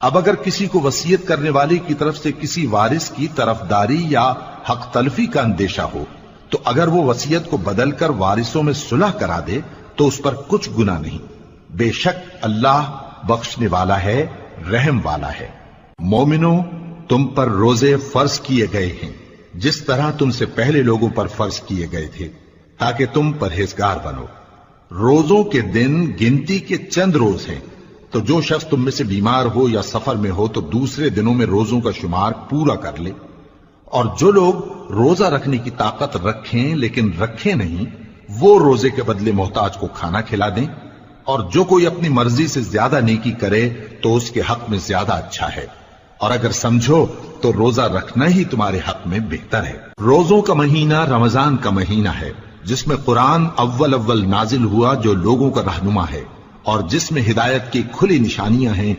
अब अगर किसी को वसीयत करने वाले की तरफ से किसी वारिस की तरफदारी या हक तलफी का अंदेशा हो, तो अगर वो वसीयत को बदलकर वारिसों में सुलह करा दे तो उस पर कुछ गुनाह नहीं। बेशक अल्लाह बख्शने वाला है, रहम वाला है। मोमिनो, तुम पर रोजे फर्ज किए गए हैं जिस तरह तुमसे पहले लोगों पर फर्ज किए गए थे, ताकि तुम परहेजगार बनो। रोजों के दिन गिनती के चंद रोज हैं, तो जो शख्स तुम में से बीमार हो या सफर में हो तो दूसरे दिनों में रोजों का शुमार पूरा कर ले। और जो लोग रोजा रखने की ताकत रखें लेकिन रखें नहीं, वो रोजे के बदले मोहताज को खाना खिला दें। और जो कोई अपनी मर्जी से ज्यादा नेकी करे तो उसके हक में ज्यादा अच्छा है। और अगर समझो तो रोजा रखना ही तुम्हारे हक में बेहतर है। रोजों का महीना रमजान का महीना है, जिसमें कुरान अव्वल अव्वल नाजिल हुआ, जो लोगों का रहनुमा है और जिसमें हिदायत की खुली निशानियां हैं